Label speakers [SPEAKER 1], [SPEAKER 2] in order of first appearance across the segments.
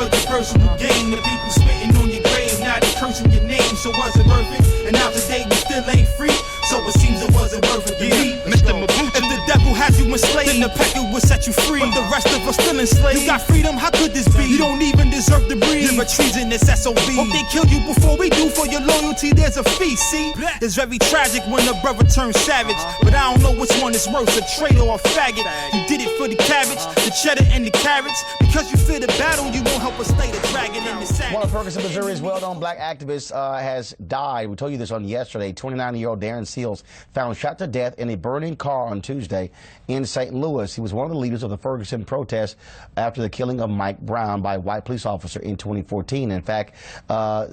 [SPEAKER 1] for the personal gain. The people spitting on your grave, now they cursing your name. So was it worth it? And now today we still ain't free. So it seems it wasn't worth it to me.
[SPEAKER 2] Mr. Mabutu.
[SPEAKER 1] If the devil has you enslaved, then the pecker will set you free. But the rest of us still enslaved. You got freedom, how could this be? You don't even deserve to breathe. You're a treasonous SOB. Hope they kill you before we do. For your loyalty, there's a fee, see? It's very tragic when a brother turns savage. But I don't know which one is worse, a traitor or a faggot. You did it for the cabbage, the cheddar and the carrots. Because you fear the battle, you won't help us slay the dragon in the sand.
[SPEAKER 3] One of Ferguson, Missouri's well-known black activists has died. We told you this on yesterday. 29-year-old Darren Seals found shot to death in a burning car on Tuesday in St. Louis. He was one of the leaders of the Ferguson protest after the killing of Mike Brown by a white police officer in 2014. In fact,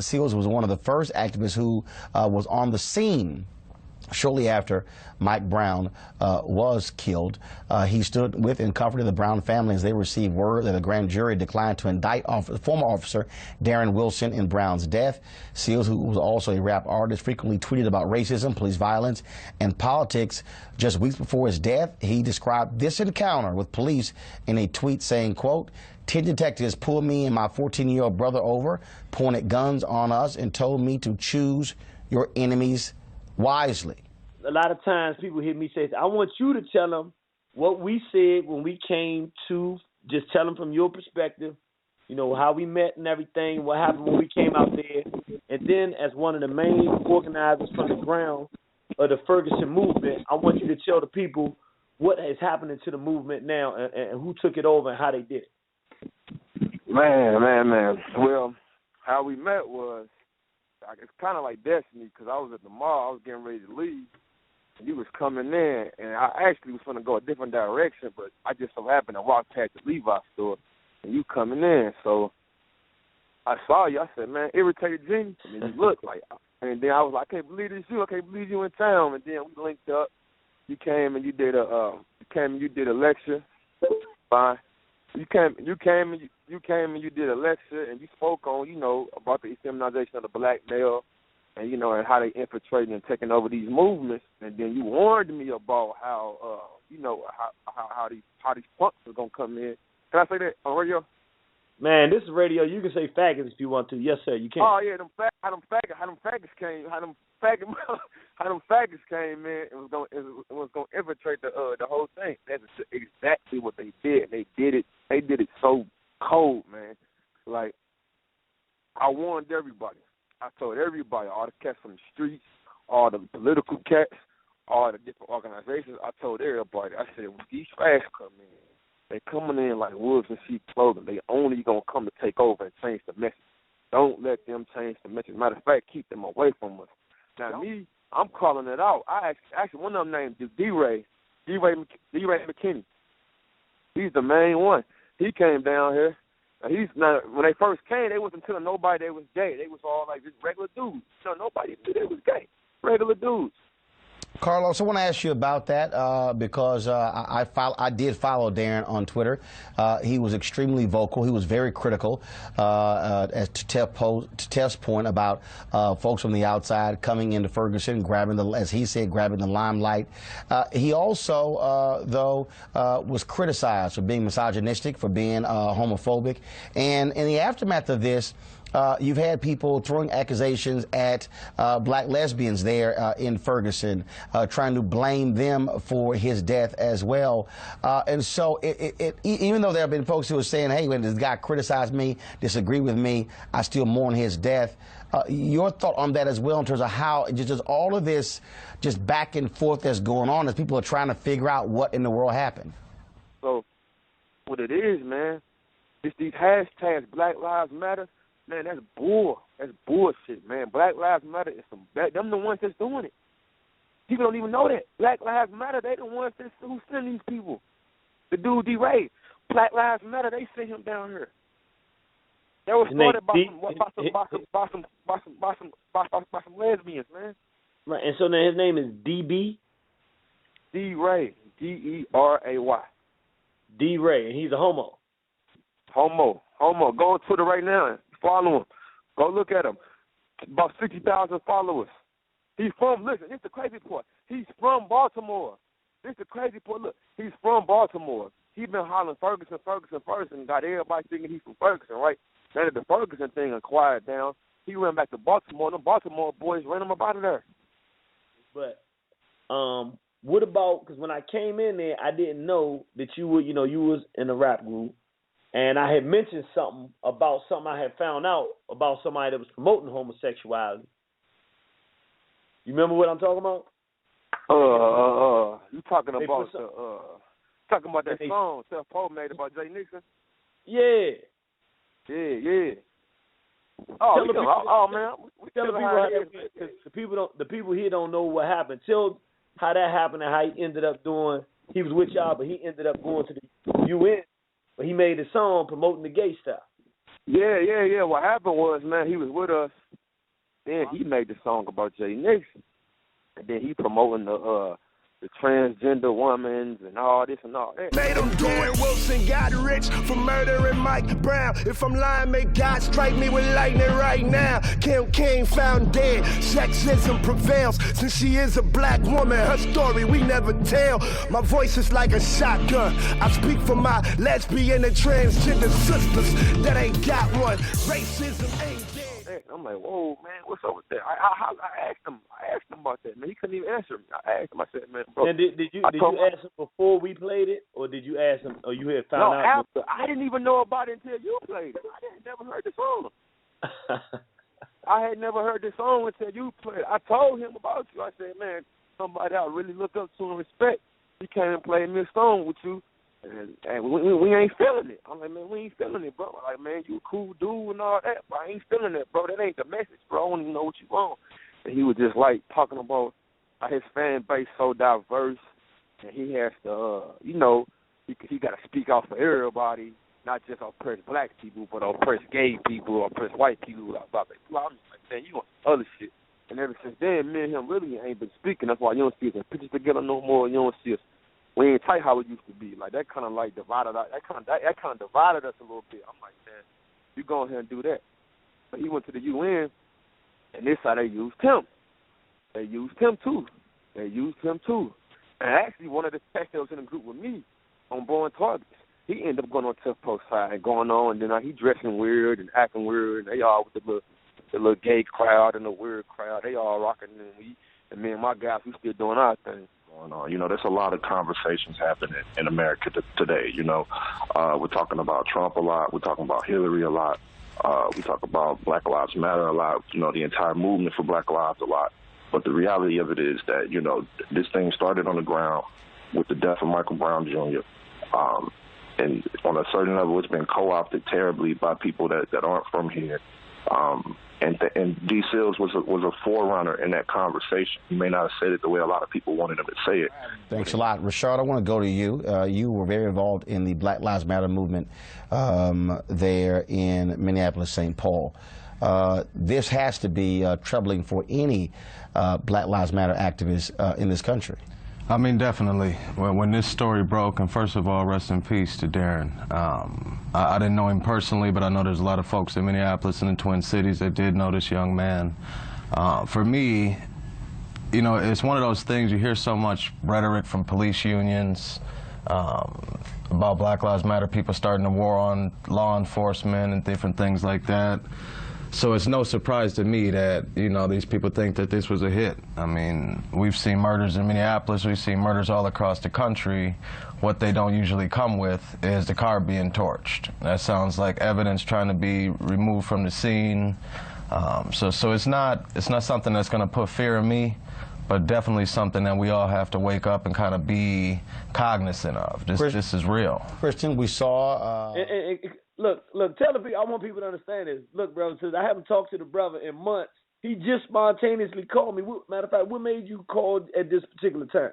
[SPEAKER 3] Seals was one of the first activists who was on the scene shortly after Mike Brown was killed. He stood with and comforted the Brown family as they received word that a grand jury declined to indict former officer Darren Wilson in Brown's death. Seals, who was also a rap artist, frequently tweeted about racism, police violence, and politics. Just weeks before his death, he described this encounter with police in a tweet saying, quote, 10 detectives pulled me and my 14-year-old brother over, pointed guns on us, and told me to choose your enemies wisely.
[SPEAKER 4] A lot of times people hear me say, I want you to tell them what we said when we came to, just tell them from your perspective, you know, how we met and everything, what happened when we came out there. And then as one of the main organizers from the ground of the Ferguson movement, I want you to tell the people what is happening to the movement now and who took it over and how they did it.
[SPEAKER 5] Man. Well, how we met was, it's kind of like destiny, because I was at the mall, I was getting ready to leave, and you was coming in, and I actually was going to go a different direction, but I just so happened to walk past the Levi store, and you coming in, so I saw you, I said, man, irritated Genie, and then you looked like, and then I was like, I can't believe it's you, I can't believe you in town, and then we linked up, you came and you did a lecture, fine. You came and you did a lecture and you spoke on, you know, about the effeminization of the black male and, you know, and how they infiltrating and taking over these movements. And then you warned me about how, you know, how these punks are gonna come in. Can I say that on radio?
[SPEAKER 4] Man, this is radio. You can say faggots if you want to. Yes, sir, you can.
[SPEAKER 5] Oh yeah, how them faggots came in. It was gonna infiltrate the whole thing. That's exactly what they did. They did it so cold, man. Like, I warned everybody. I told everybody, all the cats from the streets, all the political cats, all the different organizations. I told everybody. I said, when these fags come in, they coming in like wolves in sheep clothing. They only gonna come to take over and change the message. Don't let them change the message. Matter of fact, keep them away from us. Now, me, I'm calling it out. I actually one of them named D-Ray McKinney. He's the main one. He came down here. Now, when they first came, they wasn't telling nobody they was gay. They was all like just regular dudes. So nobody knew they was gay. Regular dudes.
[SPEAKER 3] Carlos, I want to ask you about that because I did follow Darren on Twitter. He was extremely vocal. He was very critical, as to Tef's point about folks from the outside coming into Ferguson, as he said, grabbing the limelight. He also, though, was criticized for being misogynistic, for being homophobic. And in the aftermath of this, you've had people throwing accusations at black lesbians there in Ferguson, trying to blame them for his death as well. And so even though there have been folks who are saying, hey, when this guy criticized me, disagree with me, I still mourn his death. Your thought on that as well in terms of how just all of this just back and forth that's going on as people are trying to figure out what in the world happened?
[SPEAKER 5] So what it is, man, it's these hashtags, Black Lives Matter. Man, that's bullshit, man. Black Lives Matter is them the ones that's doing it. People don't even know that. Black Lives Matter, they the ones who send these people. The dude D-Ray, Black Lives Matter, they sent him down here. They were started by some lesbians, man.
[SPEAKER 4] Right, and so now his name is D.B.?
[SPEAKER 5] D-Ray, D-E-R-A-Y.
[SPEAKER 4] D-Ray, and he's a homo.
[SPEAKER 5] Homo. Go on Twitter right now and follow him. Go look at him. About 60,000 followers. Listen, this is the crazy part. He's from Baltimore. This is the crazy part. Look, he's from Baltimore. He's been hollering Ferguson, got everybody thinking he's from Ferguson, right? Now that the Ferguson thing had quieted down, he went back to Baltimore. The Baltimore boys ran him up out of there.
[SPEAKER 4] But what about, because when I came in there, I didn't know that you were, you was in a rap group, and I had mentioned something about something I had found out about somebody that was promoting homosexuality. You remember what I'm talking about?
[SPEAKER 5] You talking about that song Seth Poe made about Jay Nixon?
[SPEAKER 4] Yeah.
[SPEAKER 5] Yeah. Oh, man.
[SPEAKER 4] Tell the people here don't know what happened. Tell how that happened and how he ended up doing. He was with y'all, but he ended up going to the UN. But he made a song promoting the gay stuff.
[SPEAKER 5] Yeah. What happened was, man, he was with us. Then he made the song about Jay Nixon, and then he promoting the transgender women and all this and all that.
[SPEAKER 2] Made him do it. Wilson got rich from murdering Mike Brown. If I'm lying, may God strike me with lightning right now. Kim King found dead. Sexism prevails since she is a black woman. Her story we never tell. My voice is like a shotgun. I speak for my lesbian and transgender sisters that ain't got one. Racism ain't dead.
[SPEAKER 5] I'm like, whoa, man, what's up with that? I asked him about that, man. He couldn't even answer me. I asked him. I said, man, bro.
[SPEAKER 4] And did you ask him before we played it, or did you ask him, or you had found out?
[SPEAKER 5] No, after. I didn't even know about it until you played it. I had never heard the song. I had never heard the song until you played it. I told him about you. I said, man, somebody I really look up to and respect. He came and played me a song with you. And we ain't feeling it. I'm like, man, we ain't feeling it, bro. Like, man, you a cool dude and all that, but I ain't feeling it, bro. That ain't the message, bro. I don't even know what you want. And he was just like talking about how his fan base so diverse, and he has to, he got to speak out for everybody, not just oppress black people, but oppress gay people, oppress white people, blah, blah, blah. I'm just like, man, you want other shit. And ever since then, me and him really ain't been speaking. That's why you don't see us in pictures together no more. You don't see us. We ain't tight how it used to be. Like, that kind of like divided us. That kind of divided us a little bit. I'm like, man, you go ahead and do that. But he went to the UN, and this how they used him. They used him too. And actually, one of the cats that was in the group with me on Born Targets, he ended up going on Tough Post side and going on, and then he dressing weird and acting weird. And they all with the little gay crowd and the weird crowd. They all rocking, and me and my guys, we still doing our thing.
[SPEAKER 6] Going on. There's a lot of conversations happening in America today. We're talking about Trump a lot. We're talking about Hillary a lot. We talk about Black Lives Matter a lot. The entire movement for Black Lives a lot. But the reality of it is that, this thing started on the ground with the death of Michael Brown Jr. And on a certain level, it's been co-opted terribly by people that aren't from here. And D. Seals was a forerunner in that conversation. He may not have said it the way a lot of people wanted him to say it.
[SPEAKER 3] Thanks a lot. Rashard, I want to go to you. You were very involved in the Black Lives Matter movement there in Minneapolis, St. Paul. This has to be troubling for any Black Lives Matter activist in this country.
[SPEAKER 7] I mean, definitely. When this story broke, and first of all, rest in peace to Darren. I didn't know him personally, but I know there's a lot of folks in Minneapolis and the Twin Cities that did know this young man. For me, it's one of those things, you hear so much rhetoric from police unions about Black Lives Matter, people starting a war on law enforcement and different things like that. So it's no surprise to me that, these people think that this was a hit. I mean, we've seen murders in Minneapolis, we've seen murders all across the country. What they don't usually come with is the car being torched. That sounds like evidence trying to be removed from the scene. So it's not something that's going to put fear in me, but definitely something that we all have to wake up and kind of be cognizant of. This is real.
[SPEAKER 3] Christian, we saw...
[SPEAKER 4] Look, tell the people, I want people to understand this. Look, bro, since I haven't talked to the brother in months, he just spontaneously called me. Matter of fact, what made you call at this particular time?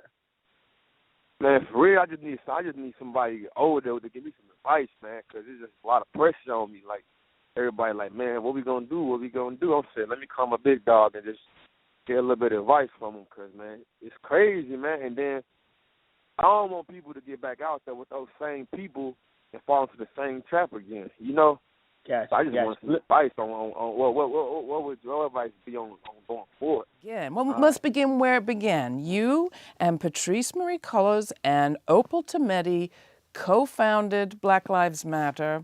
[SPEAKER 5] Man, for real, I just need somebody older to give me some advice, man, because there's just a lot of pressure on me. Like, everybody like, man, what we going to do? I'm saying, let me call my big dog and just get a little bit of advice from him, because, man, it's crazy, man. And then I don't want people to get back out there with those same people and fall into the same trap again,
[SPEAKER 4] Gotcha,
[SPEAKER 5] so I just want some advice on what would your advice be on going forward?
[SPEAKER 8] Yeah, well, let's begin where it began. You and Patrice Marie Cullors and Opal Tometi co-founded Black Lives Matter.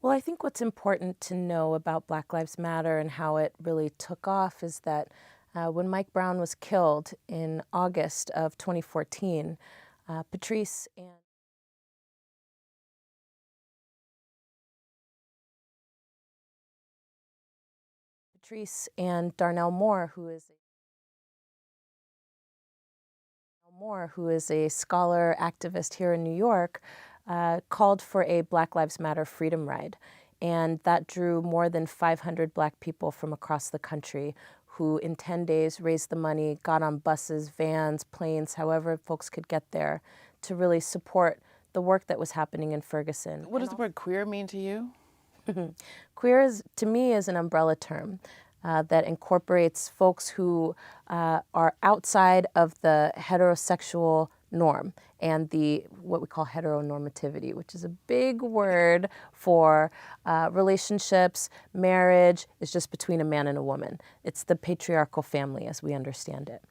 [SPEAKER 9] Well, I think what's important to know about Black Lives Matter and how it really took off is that when Mike Brown was killed in August of 2014, Patrice and Darnell Moore, who is a scholar activist here in New York, called for a Black Lives Matter freedom ride. And that drew more than 500 Black people from across the country who in 10 days raised the money, got on buses, vans, planes, however folks could get there to really support the work that was happening in Ferguson.
[SPEAKER 8] What does the word queer mean to you?
[SPEAKER 9] Queer, to me, is an umbrella term that incorporates folks who are outside of the heterosexual norm and what we call heteronormativity, which is a big word for relationships. Marriage is just between a man and a woman. It's the patriarchal family as we understand it.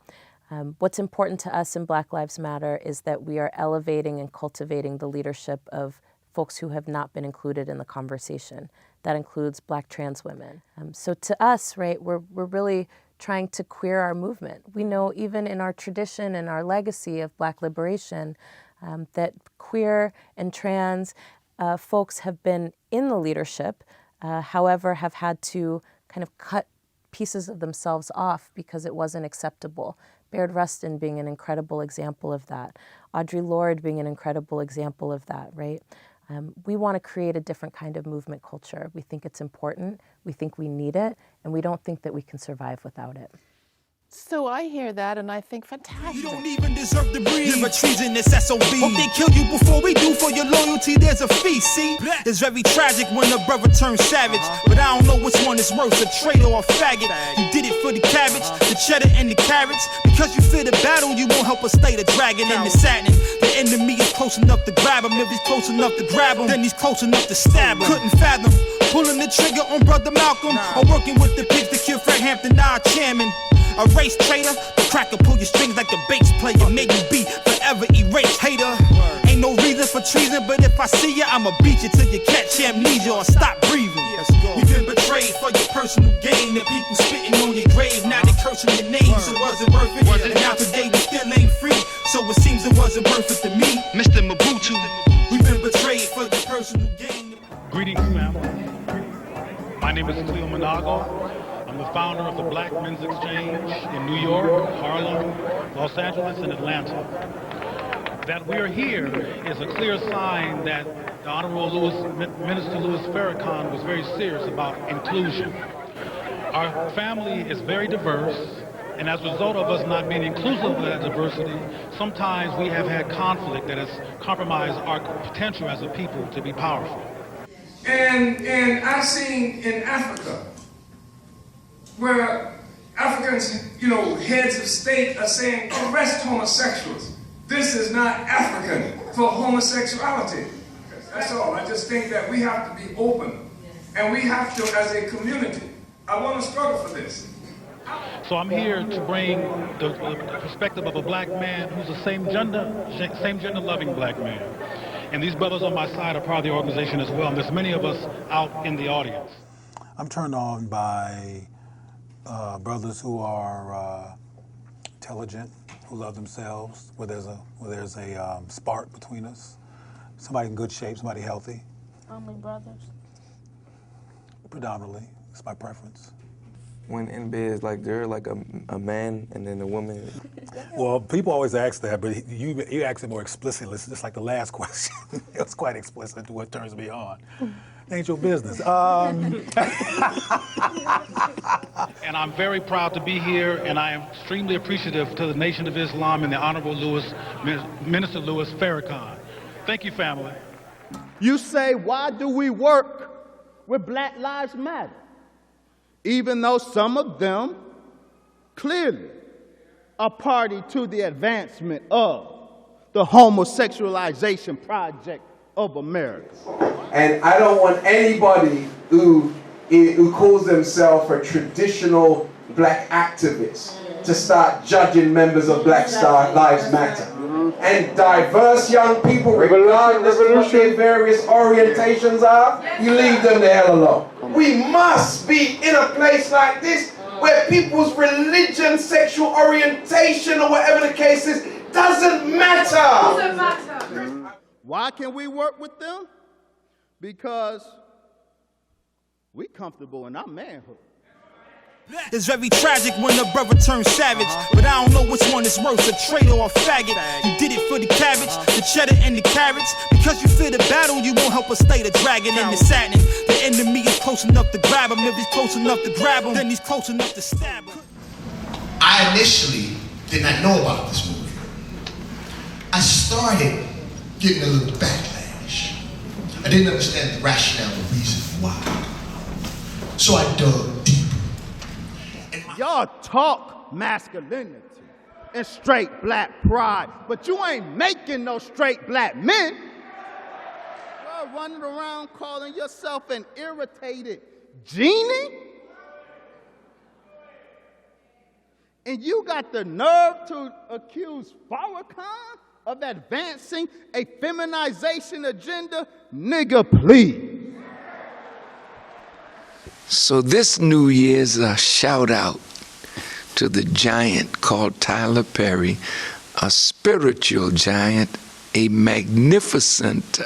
[SPEAKER 9] What's important to us in Black Lives Matter is that we are elevating and cultivating the leadership of folks who have not been included in the conversation. That includes Black trans women. So to us, right, we're really trying to queer our movement. We know even in our tradition and our legacy of Black liberation that queer and trans folks have been in the leadership, however, have had to kind of cut pieces of themselves off because it wasn't acceptable. Baird Rustin being an incredible example of that. Audre Lorde being an incredible example of that, right? We want to create a different kind of movement culture. We think it's important, we think we need it, and we don't think that we can survive without it.
[SPEAKER 8] So I hear that and I think, fantastic.
[SPEAKER 1] You don't even deserve to breathe. You're a treasonous SOB. Hope they kill you before we do. For your loyalty, there's a fee, see? It's very tragic when a brother turns savage. But I don't know which one is worse, a traitor or a faggot. You did it for the cabbage, the cheddar and the carrots. Because you fear the battle, you won't help us stay the dragon and the sadness. The enemy is close enough to grab him. If he's close enough to grab him, then he's close enough to stab him. Couldn't fathom pulling the trigger on Brother Malcolm or working with the pigs to kill Fred Hampton, our chairman. A race traitor, the cracker pull your strings like the bass player. Make you be forever erased, hater. Ain't no reason for treason, but if I see ya, I'ma beat you till you catch amnesia or stop breathing. You've been betrayed for your personal gain. The people spitting on your grave, now they cursing your name, so it wasn't worth it. And now today we still ain't free, so it seems it wasn't worth it to me. Mr. Mobutu, we've been betrayed for your personal gain.
[SPEAKER 10] Greetings, family. My name is Cleo Monago. I'm the founder of the Black Men's Exchange in New York, Harlem, Los Angeles, and Atlanta. That we're here is a clear sign that the Honorable Minister Louis Farrakhan was very serious about inclusion. Our family is very diverse, and as a result of us not being inclusive of that diversity, sometimes we have had conflict that has compromised our potential as a people to be powerful.
[SPEAKER 11] And I've seen in Africa, where Africans, heads of state are saying, arrest homosexuals. This is not African for homosexuality. That's all. I just think that we have to be open. And we have to, as a community, I want to struggle for this.
[SPEAKER 10] So I'm here to bring the perspective of a black man who's a same gender loving black man. And these brothers on my side are part of the organization as well. And there's many of us out in the audience.
[SPEAKER 12] I'm turned on by brothers who are intelligent, who love themselves, where there's a spark between us. Somebody in good shape, somebody healthy.
[SPEAKER 13] Only brothers?
[SPEAKER 12] Predominantly, it's my preference.
[SPEAKER 14] When in bed, like they're like a man and then a woman.
[SPEAKER 12] Well, people always ask that, but you asked it more explicitly. It's just like the last question. It was quite explicit to what turns me on. Ain't your business.
[SPEAKER 10] And I'm very proud to be here, and I am extremely appreciative to the Nation of Islam and the Honorable Minister Louis Farrakhan. Thank you, family.
[SPEAKER 15] You say, why do we work with Black Lives Matter? Even though some of them clearly are party to the advancement of the homosexualization project of America.
[SPEAKER 16] And I don't want anybody who calls themselves a traditional black activist to start judging members of Black Lives Matter. and diverse young people, regardless of what their various orientations are, you leave them the hell alone. We must be in a place like this where people's religion, sexual orientation, or whatever the case is, doesn't matter.
[SPEAKER 15] Why can we work with them? Because we comfortable in our manhood.
[SPEAKER 1] It's very tragic when a brother turns savage, but I don't know which one is worse, a traitor or a faggot. You did it for the cabbage, the cheddar and the carrots. Because you fear the battle, you won't help us stay the dragon and the saddening. The enemy is close enough to grab him. If he's close enough to grab him, then he's close enough to stab him.
[SPEAKER 13] I initially did not know about this movie. I started getting a little backlash. I didn't understand the rationale or reason why. So I dug deeper.
[SPEAKER 15] Y'all talk masculinity and straight black pride, but you ain't making no straight black men. You're running around calling yourself an irritated genie? And you got the nerve to accuse Farrakhan of advancing a feminization agenda? Nigga, please.
[SPEAKER 17] So this New Year's a shout out to the giant called Tyler Perry, a spiritual giant, a magnificent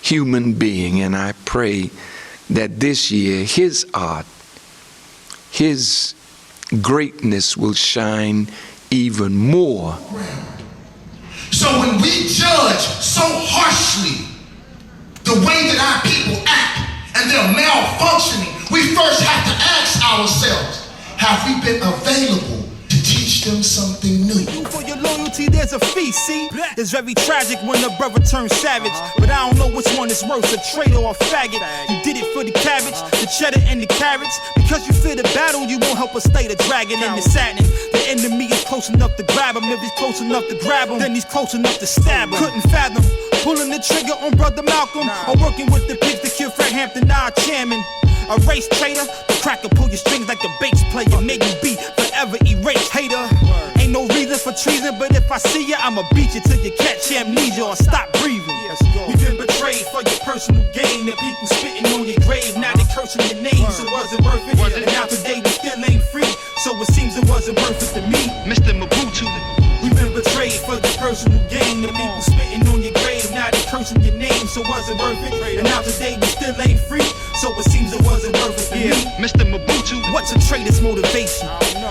[SPEAKER 17] human being, and I pray that this year his art, his greatness will shine even more.
[SPEAKER 13] So when we judge so harshly the way that our people act and they're malfunctioning, we first have to ask ourselves, have we been available to teach them something new?
[SPEAKER 1] For your loyalty, there's a fee, see? It's very tragic when a brother turns savage, but I don't know which one is worse, a traitor or a faggot. You did it for the cabbage, the cheddar and the carrots. Because you fear the battle, you won't help us stay the dragon and the saddening. The enemy is close enough to grab him. If he's close enough to grab him, then he's close enough to stab him. Couldn't fathom pulling the trigger on Brother Malcolm, or working with the pigs to kill Fred Hampton, our chairman. A race traitor, the cracker pull your strings like the bass player. Make you be forever erased, hater. Ain't no reason for treason, but if I see ya, I'ma beat you till you catch amnesia or stop breathing. You've been betrayed for your personal gain. The people spitting on your grave, now they cursing your name, so it wasn't worth it. And now today we still ain't free, so it seems it wasn't worth it to me. Mr. Mabutu, we've been betrayed for your personal gain. The people spitting on your grave, now they cursing your name, so it wasn't worth it. And now today we still ain't free, so it seems it wasn't worth it to me. Mr. Mabutu, what's a traitor's motivation?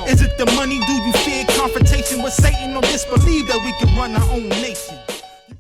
[SPEAKER 1] Is it the money? Do you fear confrontation with Satan, or disbelieve that we can run our own nation?